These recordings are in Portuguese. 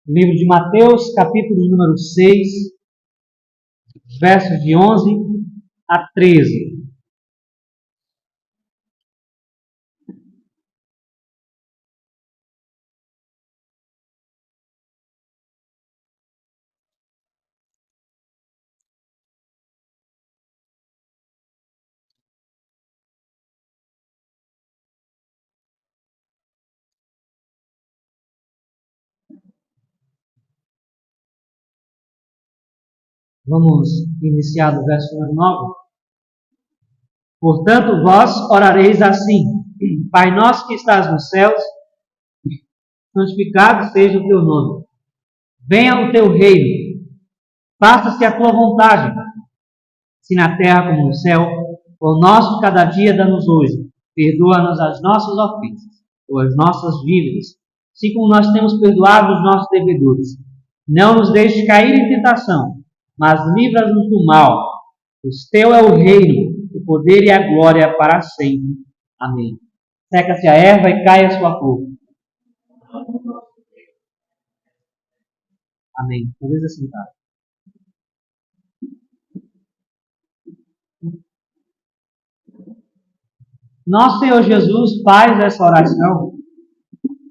Livro de Mateus, capítulo número 6, versos de 11 a 13. Vamos iniciar do verso número 9. Portanto, vós orareis assim: Pai nosso que estás nos céus, santificado seja o teu nome. Venha o teu reino. Faça-se a tua vontade, assim na terra como no céu. O nosso cada dia dá-nos hoje. Perdoa-nos as nossas ofensas, ou as nossas dívidas, assim como nós temos perdoado os nossos devedores. Não nos deixes cair em tentação, mas livra-nos do mal. Pois teu é o reino, o poder e a glória para sempre. Amém. Seca-se a erva e cai a sua flor. Amém. Talvez assim, tá? Nosso Senhor Jesus faz essa oração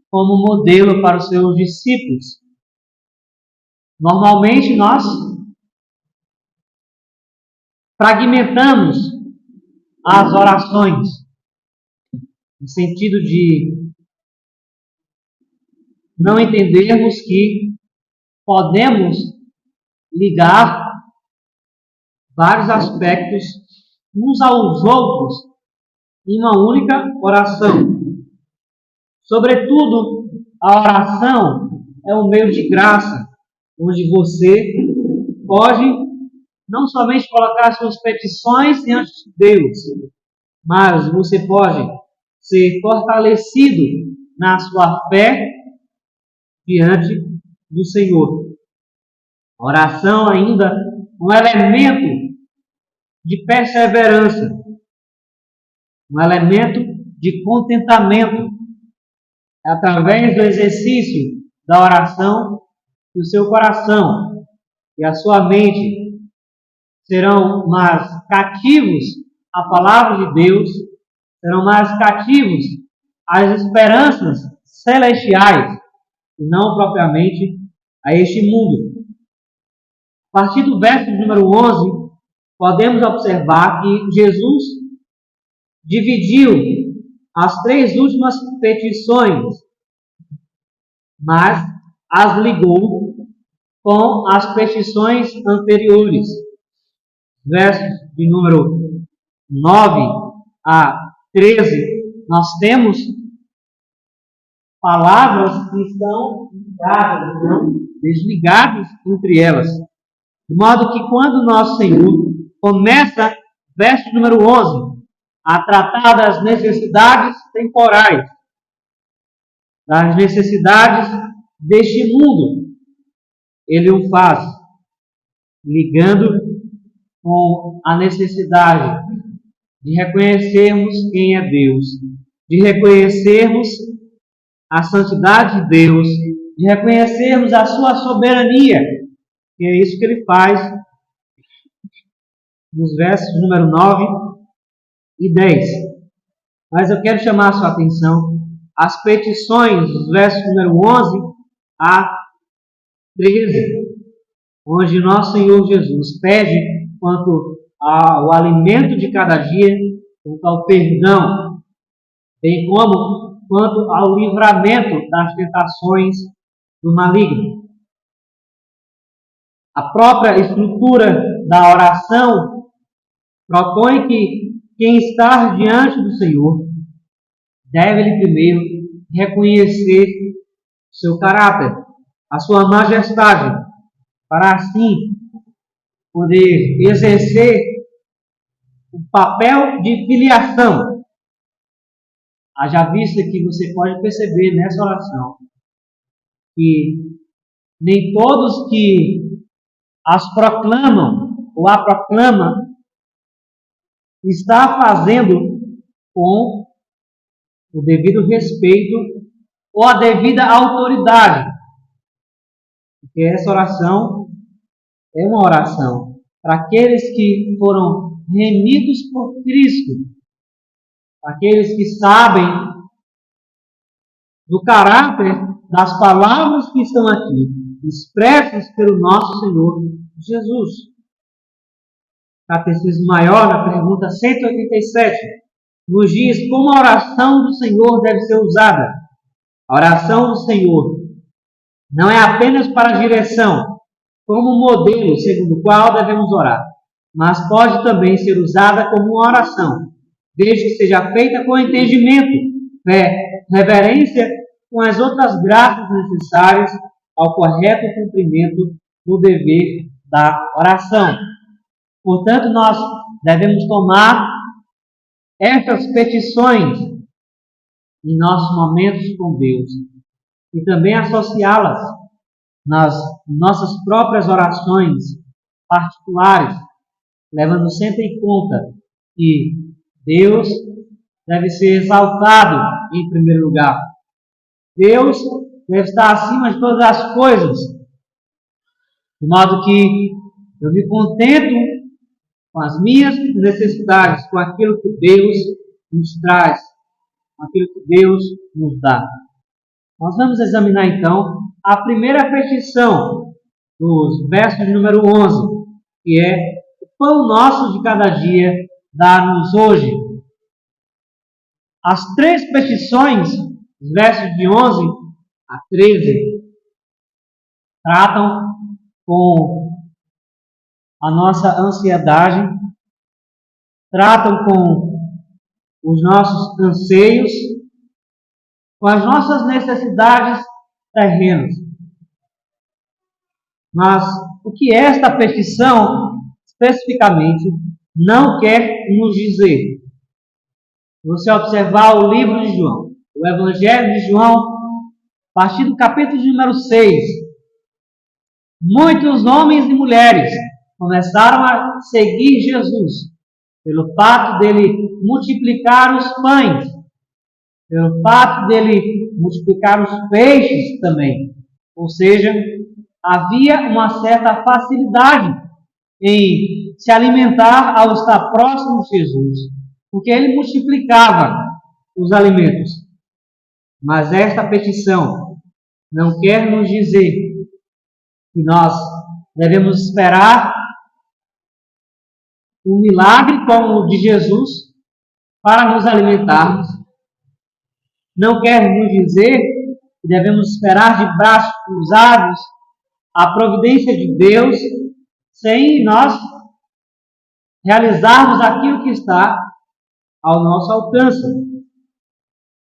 como modelo para os seus discípulos. Normalmente nós fragmentamos as orações no sentido de não entendermos que podemos ligar vários aspectos uns aos outros em uma única oração. Sobretudo, a oração é um meio de graça, onde você pode não somente colocar suas petições diante de Deus, mas você pode ser fortalecido na sua fé diante do Senhor. A oração ainda é um elemento de perseverança, um elemento de contentamento. É através do exercício da oração que o seu coração e a sua mente serão mais cativos à palavra de Deus, serão mais cativos às esperanças celestiais, e não propriamente a este mundo. A partir do verso número 11, podemos observar que Jesus dividiu as três últimas petições, mas as ligou com as petições anteriores. Versos de número 9 a 13, nós temos palavras que estão ligadas, não desligadas entre elas. De modo que quando nosso Senhor começa, verso número 11, a tratar das necessidades temporais, das necessidades deste mundo, Ele o faz ligando com a necessidade de reconhecermos quem é Deus, de reconhecermos a santidade de Deus, de reconhecermos a sua soberania, que é isso que ele faz nos versos número 9 e 10. Mas eu quero chamar a sua atenção às petições dos versos número 11 a 13, onde nosso Senhor Jesus pede quanto ao alimento de cada dia, quanto ao perdão, bem como quanto ao livramento das tentações do maligno. A própria estrutura da oração propõe que quem está diante do Senhor deve-lhe primeiro reconhecer seu caráter, a sua majestade, para assim poder exercer o papel de filiação. Haja vista que você pode perceber nessa oração que nem todos que as proclamam ou a proclama está fazendo com o devido respeito ou a devida autoridade Porque essa oração é uma oração para aqueles que foram remidos por Cristo, aqueles que sabem do caráter das palavras que estão aqui, expressas pelo nosso Senhor Jesus. Catecismo Maior, na pergunta 187, nos diz como a oração do Senhor deve ser usada. A oração do Senhor não é apenas para direção, como modelo segundo o qual devemos orar, mas pode também ser usada como uma oração, desde que seja feita com entendimento, fé, reverência, com as outras graças necessárias ao correto cumprimento do dever da oração. Portanto, nós devemos tomar estas petições em nossos momentos com Deus e também associá-las nas nossas próprias orações particulares, levando sempre em conta que Deus deve ser exaltado em primeiro lugar. Deus deve estar acima de todas as coisas, de modo que eu me contento com as minhas necessidades, com aquilo que Deus nos traz, com aquilo que Deus nos dá. Nós vamos examinar então a primeira petição dos versos de número 11, que é: o pão nosso de cada dia dá-nos hoje. As três petições, os versos de 11 a 13, tratam com a nossa ansiedade, tratam com os nossos anseios, com as nossas necessidades terrenas. Mas o que esta petição especificamente não quer nos dizer? Se você observar o livro de João, o Evangelho de João, a partir do capítulo de número 6, muitos homens e mulheres começaram a seguir Jesus pelo fato dele multiplicar os pães, pelo fato dele multiplicar os peixes também. Ou seja, havia uma certa facilidade em se alimentar ao estar próximo de Jesus, porque ele multiplicava os alimentos. Mas esta petição não quer nos dizer que nós devemos esperar um milagre como o de Jesus para nos alimentarmos. Não quer nos dizer que devemos esperar de braços cruzados a providência de Deus sem nós realizarmos aquilo que está ao nosso alcance.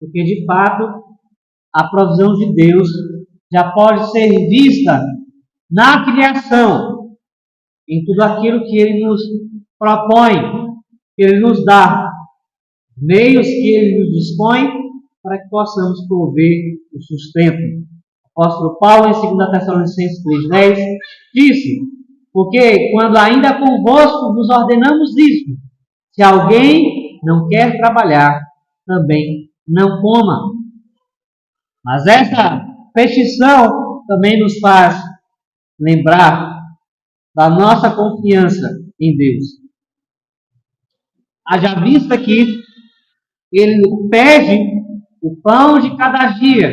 Porque, de fato, a provisão de Deus já pode ser vista na criação, em tudo aquilo que Ele nos propõe, que Ele nos dá, meios que Ele nos dispõe para que possamos prover o sustento. O apóstolo Paulo, em 2 Tessalonicenses 3,10, disse: porque quando ainda convosco vos ordenamos isto, se alguém não quer trabalhar, também não coma. Mas essa petição também nos faz lembrar da nossa confiança em Deus. Haja vista que Ele pede o pão de cada dia.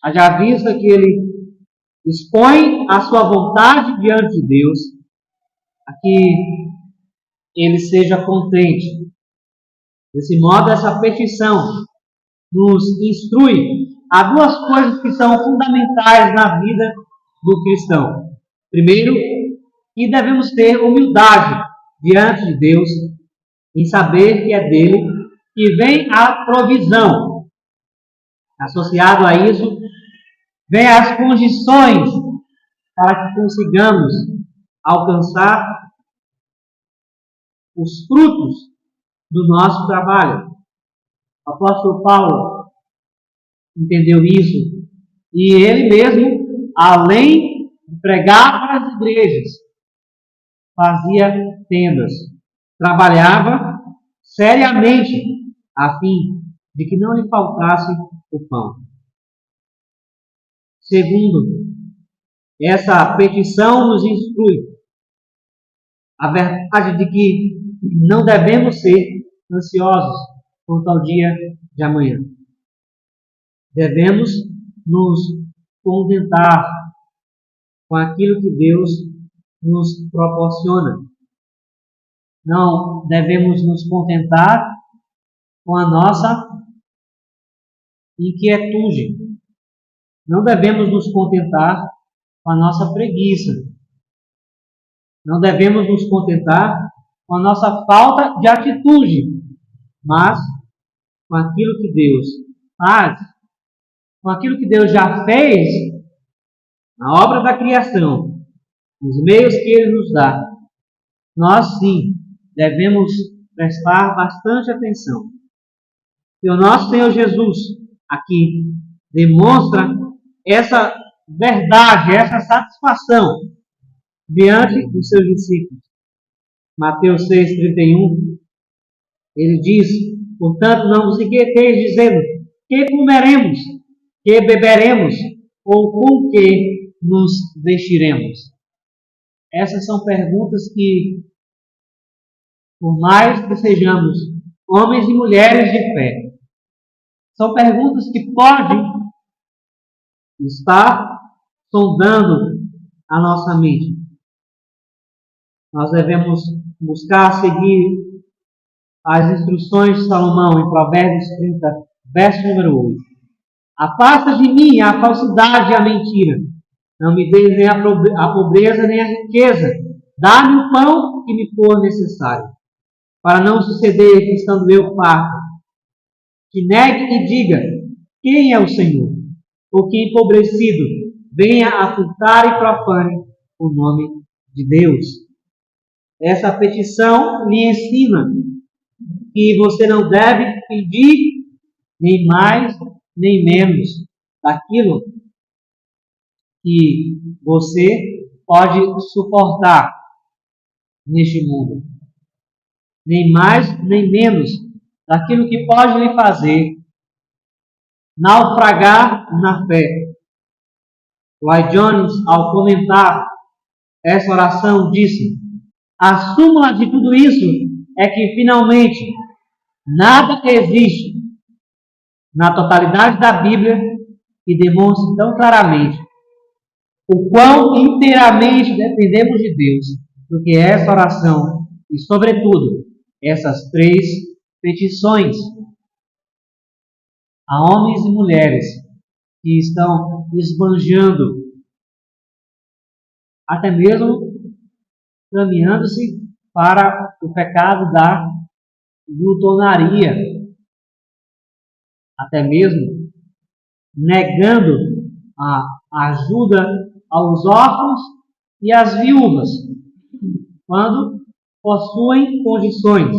Haja vista que Ele expõe a sua vontade diante de Deus, a que Ele seja contente. Desse modo, essa petição nos instrui a duas coisas que são fundamentais na vida do cristão. Primeiro, que devemos ter humildade diante de Deus, em saber que é dele que vem a provisão. Associado a isso, vem as condições para que consigamos alcançar os frutos do nosso trabalho. O apóstolo Paulo entendeu isso e ele mesmo, além de pregar para as igrejas, fazia tendas, trabalhava seriamente a fim de que não lhe faltasse o pão. Segundo, Essa petição nos instrui a verdade de que não devemos ser ansiosos quanto ao dia de amanhã. Devemos nos contentar com aquilo que Deus nos proporciona. Não devemos nos contentar com a nossa inquietude. Não devemos nos contentar com a nossa preguiça. Não devemos nos contentar com a nossa falta de atitude, mas com aquilo que Deus faz, com aquilo que Deus já fez na obra da criação, nos meios que Ele nos dá. Nós sim devemos prestar bastante atenção. E o nosso Senhor Jesus aqui demonstra essa verdade, essa satisfação diante dos seus discípulos. Mateus 6,31, ele diz: portanto, não vos inquieteis dizendo, que comeremos, que beberemos, ou com que nos vestiremos. Essas são perguntas que, por mais que sejamos homens e mulheres de fé, são perguntas que podem estar sondando a nossa mente. Nós devemos buscar seguir as instruções de Salomão em Provérbios 30, verso número 8. Afasta de mim a falsidade e a mentira. Não me deis nem a pobreza nem a riqueza. Dá-me o pão que me for necessário, para não suceder que, estando eu farto, que negue e diga, quem é o Senhor? Ou que, empobrecido, venha a furtar e profane o nome de Deus. Essa petição lhe ensina que você não deve pedir nem mais nem menos daquilo que você pode suportar neste mundo. Nem mais nem menos daquilo que pode lhe fazer naufragar na fé. Lloyd Jones, ao comentar essa oração, disse: a súmula de tudo isso é que, finalmente, nada existe na totalidade da Bíblia que demonstre tão claramente o quão inteiramente dependemos de Deus do que essa oração e, sobretudo, essas três petições. Há homens e mulheres que estão esbanjando, até mesmo caminhando-se para o pecado da glutonaria, até mesmo negando a ajuda aos órfãos e às viúvas, quando possuem condições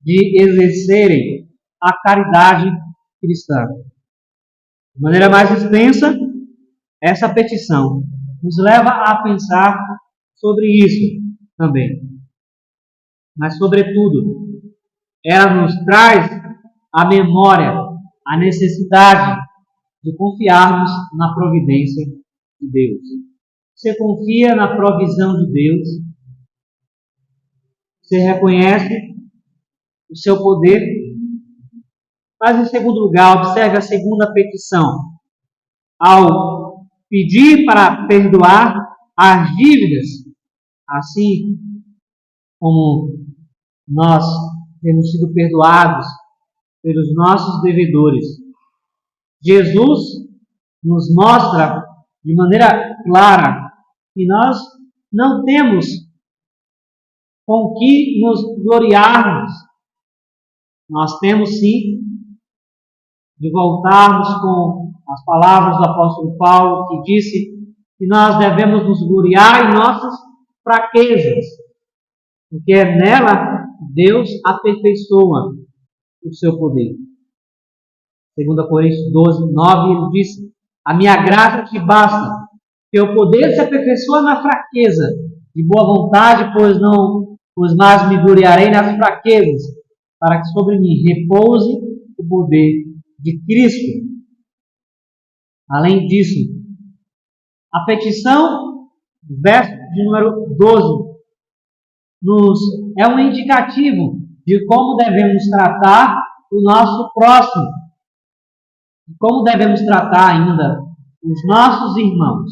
de exercerem a caridade cristã. De maneira mais extensa, essa petição nos leva a pensar sobre isso também. Mas, sobretudo, ela nos traz à memória a necessidade de confiarmos na providência de Deus. Você confia na provisão de Deus? Você reconhece o seu poder? Mas, em segundo lugar, observe a segunda petição. Ao pedir para perdoar as dívidas, assim como nós temos sido perdoados pelos nossos devedores, Jesus nos mostra de maneira clara que nós não temos com que nos gloriarmos. Nós temos sim de voltarmos com as palavras do apóstolo Paulo, que disse que nós devemos nos gloriar em nossas fraquezas, porque é nela que Deus aperfeiçoa o seu poder. 2 Coríntios 12, 9, ele disse: a minha graça te basta, que o poder se aperfeiçoa na fraqueza, de boa vontade, pois mais me gloriarei nas fraquezas, para que sobre mim repouse o poder de Cristo. Além disso, A petição, verso de número 12, é um indicativo de como devemos tratar o nosso próximo, como devemos tratar ainda os nossos irmãos,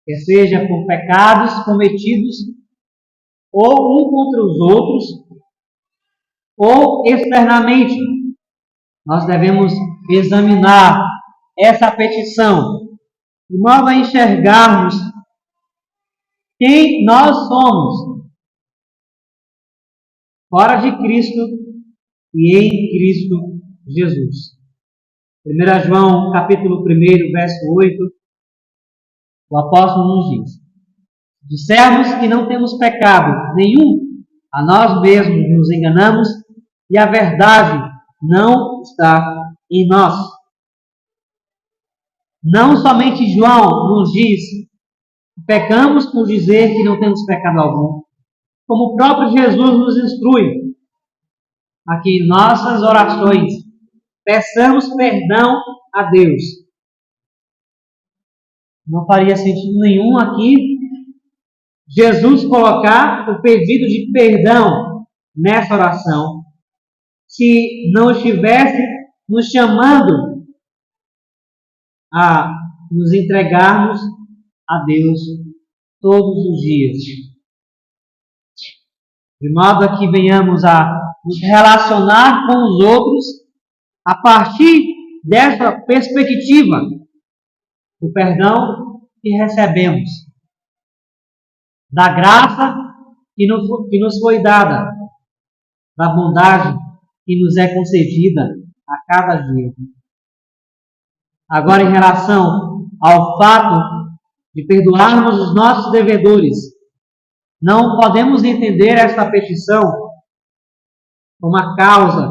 quer seja por pecados cometidos ou um contra os outros, ou externamente. Nós devemos examinar essa petição de modo a enxergarmos quem nós somos fora de Cristo e em Cristo Jesus. 1 João, capítulo 1, verso 8, o apóstolo nos diz: dissermos que não temos pecado nenhum, a nós mesmos nos enganamos e a verdade não está em nós. Não somente João nos diz que pecamos por dizer que não temos pecado algum, como o próprio Jesus nos instrui a que em nossas orações peçamos perdão a Deus. Não faria sentido nenhum aqui Jesus colocar o pedido de perdão nessa oração se não estivesse nos chamando a nos entregarmos a Deus todos os dias, de modo a que venhamos a nos relacionar com os outros a partir dessa perspectiva do perdão que recebemos, da graça que nos foi dada, da bondade que nos é concedida a cada dia. Agora, em relação ao fato de perdoarmos os nossos devedores, não podemos entender esta petição como a causa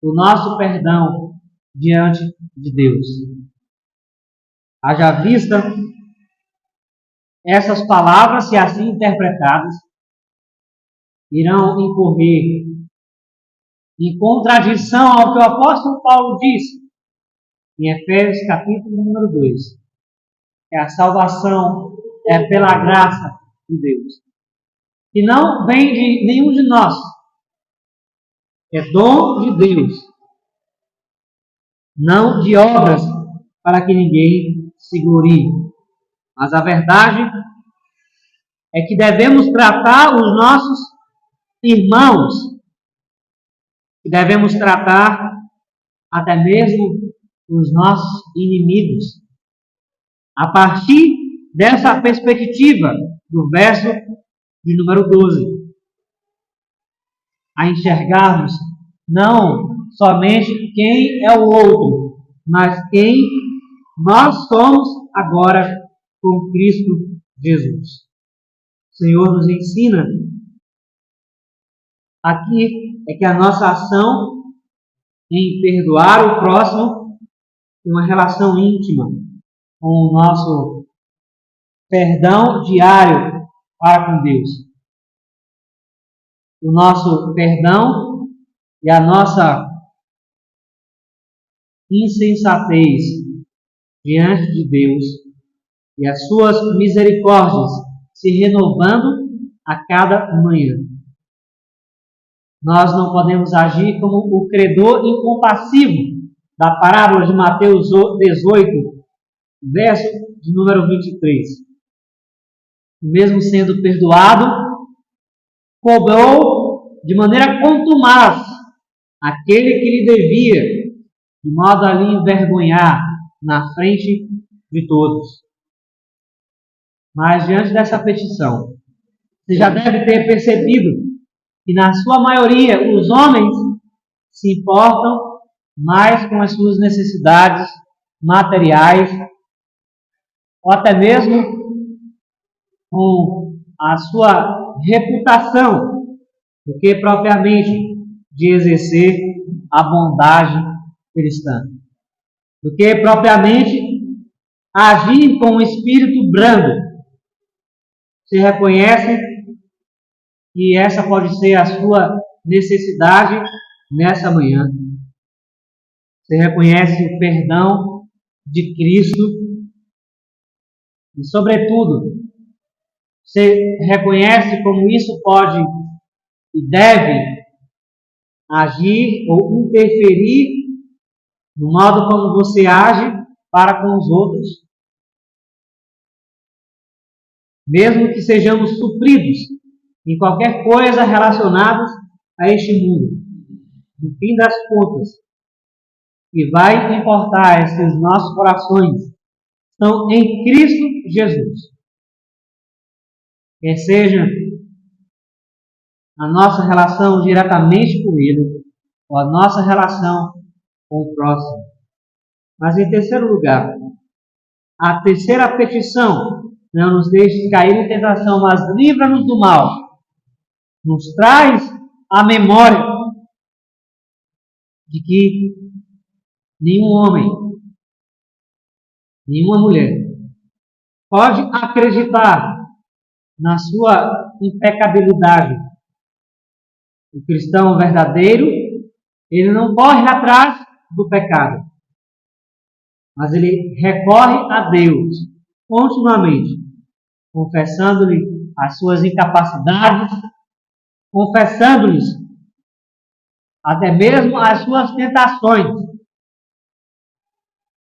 do nosso perdão diante de Deus. Haja vista essas palavras, se assim interpretadas, irão incorrer em contradição ao que o apóstolo Paulo disse em Efésios capítulo número 2, que a salvação é pela graça de Deus, que não vem de nenhum de nós, é dom de Deus, não de obras para que ninguém se glorie. Mas a verdade é que devemos tratar os nossos irmãos, que devemos tratar até mesmo os nossos inimigos, a partir dessa perspectiva do verso de número 12. A enxergarmos não somente quem é o outro, mas quem nós somos agora com Cristo Jesus. O Senhor nos ensina aqui é que a nossa ação em perdoar o próximo tem uma relação íntima com o nosso perdão diário para com Deus. O nosso perdão e a nossa insensatez diante de Deus e as suas misericórdias se renovando a cada manhã. Nós não podemos agir como o credor incompassivo da parábola de Mateus 18, verso de número 23. Mesmo sendo perdoado, cobrou de maneira contumaz aquele que lhe devia, de modo a lhe envergonhar na frente de todos. Mas diante dessa petição, você já deve ter percebido que na sua maioria os homens se importam mais com as suas necessidades materiais, ou até mesmo com a sua reputação, do que propriamente de exercer a bondade cristã, do que propriamente agir com um espírito brando. Você reconhece que essa pode ser a sua necessidade nessa manhã. Você reconhece o perdão de Cristo E, sobretudo, você reconhece como isso pode e deve agir ou interferir no modo como você age para com os outros, mesmo que sejamos supridos em qualquer coisa relacionada a este mundo. No fim das contas, o que vai importar é se os nossos corações estão em Cristo Jesus. Quer seja a nossa relação diretamente com Ele, ou a nossa relação com o próximo. Mas, em terceiro lugar, a terceira petição: não nos deixes cair em tentação, mas livra-nos do mal. Nos traz a memória de que nenhum homem, nenhuma mulher pode acreditar na sua impecabilidade. O cristão verdadeiro, ele não corre atrás do pecado, mas ele recorre a Deus continuamente, confessando-lhe as suas incapacidades, confessando-lhes até mesmo as suas tentações,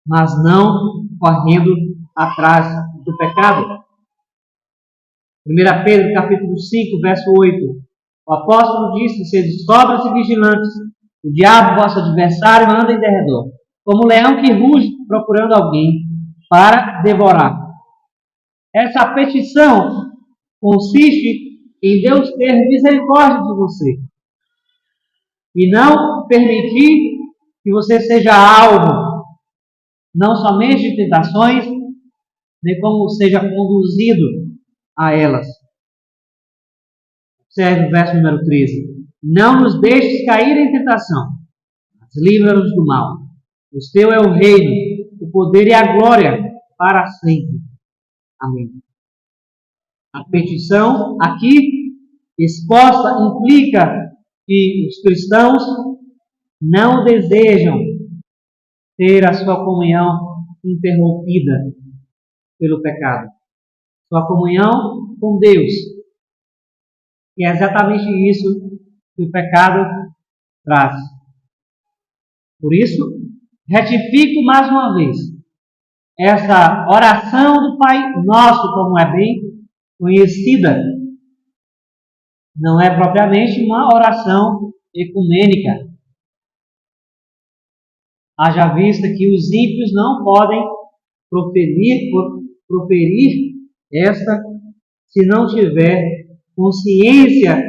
mas não correndo atrás do pecado. 1 Pedro capítulo 5, verso 8. O apóstolo disse: sede sóbrios e vigilantes, o diabo, vosso adversário, anda em derredor, como um leão que ruge, procurando alguém para devorar. Essa petição consiste em Deus ter misericórdia de você e não permitir que você seja alvo não somente de tentações, nem como seja conduzido a elas. Observe o verso número 13. Não nos deixes cair em tentação, mas livra-nos do mal. O teu é o reino, o poder e a glória para sempre. Amém. A petição aqui exposta implica que os cristãos não desejam ter a sua comunhão interrompida pelo pecado. Sua comunhão com Deus. E é exatamente isso que o pecado traz. Por isso, retifico mais uma vez. Essa oração do Pai Nosso, como é bem conhecida, não é propriamente uma oração ecumênica. Haja vista que os ímpios não podem proferir esta se não tiver consciência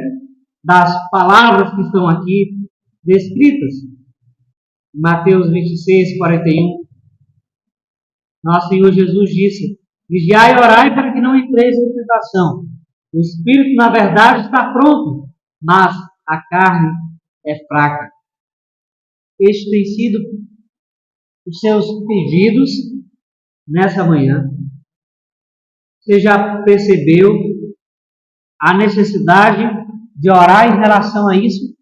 das palavras que estão aqui descritas. Mateus 26, 41. Nosso Senhor Jesus disse: vigiai e orai para que não entreis em tentação. O espírito, na verdade, está pronto, mas a carne é fraca. Estes têm sido os seus pedidos nessa manhã. Você já percebeu a necessidade de orar em relação a isso?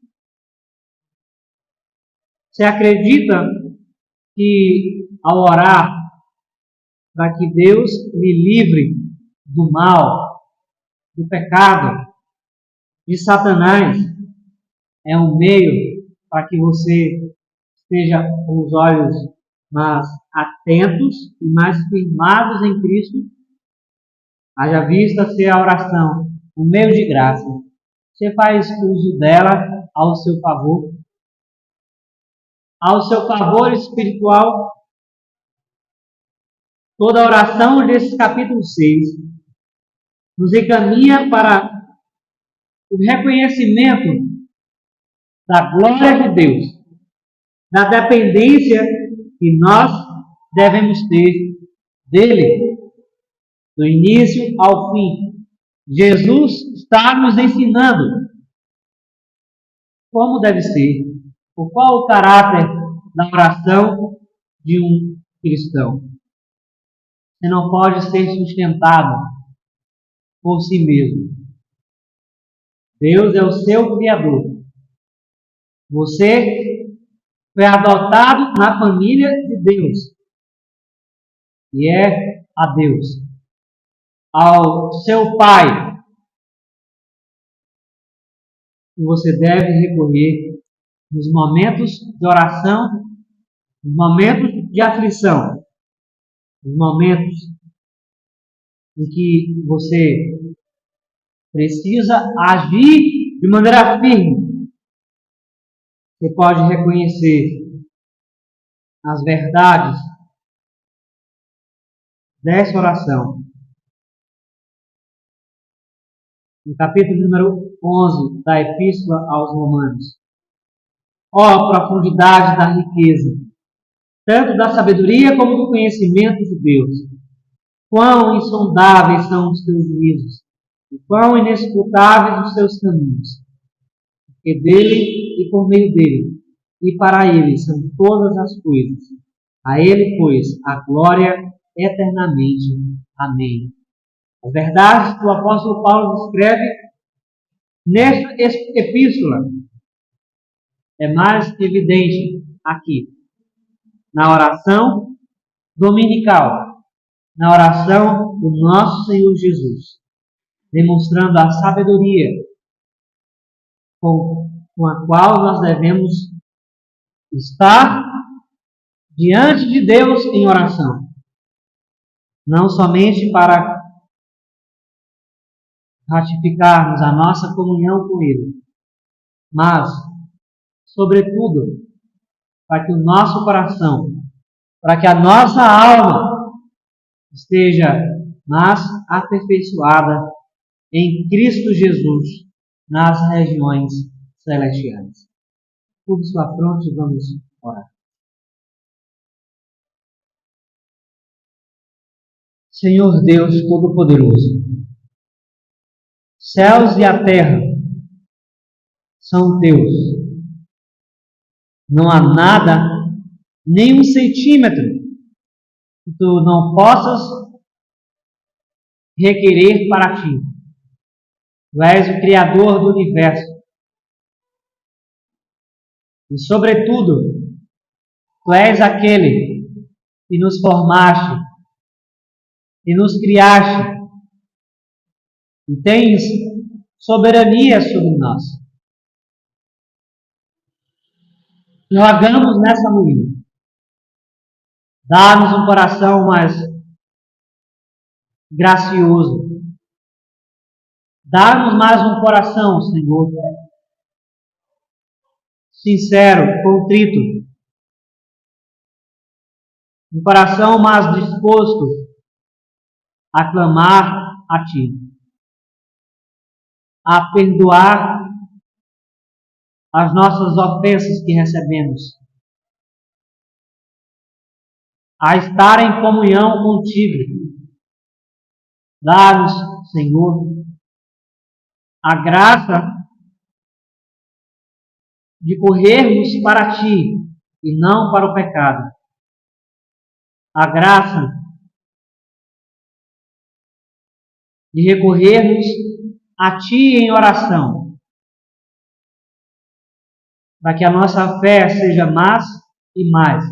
Você acredita que ao orar para que Deus lhe livre do mal, do pecado, de Satanás, é um meio para que você esteja com os olhos mais atentos e mais firmados em Cristo? Haja vista ser a oração um meio de graça. Você faz uso dela ao seu favor espiritual. Toda a oração desse capítulo 6 nos encaminha para o reconhecimento da glória de Deus, da dependência que nós devemos ter dele, do início ao fim. Jesus está nos ensinando como deve ser, ou qual o caráter da oração de um cristão. Você não pode ser sustentado por si mesmo. Deus é o seu Criador. Você foi adotado na família de Deus. E é a Deus. ao seu Pai. E você deve recorrer nos momentos de oração, nos momentos de aflição, nos momentos em que você precisa agir de maneira firme. Você pode reconhecer as verdades dessa oração. No capítulo número 11 da Epístola aos Romanos. Ó profundidade da riqueza, tanto da sabedoria como do conhecimento de Deus. Quão insondáveis são os teus juízos, e quão inescrutáveis os teus caminhos. Porque dele e por meio dele, e para ele são todas as coisas. A ele, pois, a glória eternamente. Amém. As verdades que o apóstolo Paulo escreve nesta epístola é mais evidente aqui, na oração dominical, na oração do nosso Senhor Jesus, demonstrando a sabedoria com a qual nós devemos estar diante de Deus em oração. Não somente para ratificarmos a nossa comunhão com Ele, mas, sobretudo, para que o nosso coração, para que a nossa alma esteja mais aperfeiçoada em Cristo Jesus nas regiões celestiais. Curve sua fronte e vamos orar. Senhor Deus Todo-Poderoso, céus e a terra são teus. Não há nada, nem um centímetro, que tu não possas requerer para ti. Tu és o Criador do universo. E, sobretudo, tu és aquele que nos formaste, que nos criaste, e tens soberania sobre nós. Rogamos nessa manhã, dá-nos um coração mais gracioso. Dá-nos mais um coração, Senhor, sincero, contrito. Um coração mais disposto a clamar a Ti, a perdoar as nossas ofensas que recebemos, a estar em comunhão contigo. Dá-nos, Senhor, a graça de corrermos para Ti e não para o pecado. A graça de recorrermos a Ti em oração, para que a nossa fé seja mais e mais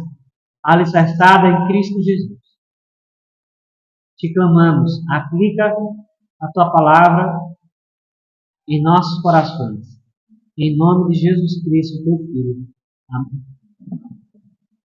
alicerçada em Cristo Jesus. Te clamamos, aplica a Tua palavra em nossos corações. Em nome de Jesus Cristo, Teu Filho. Amém.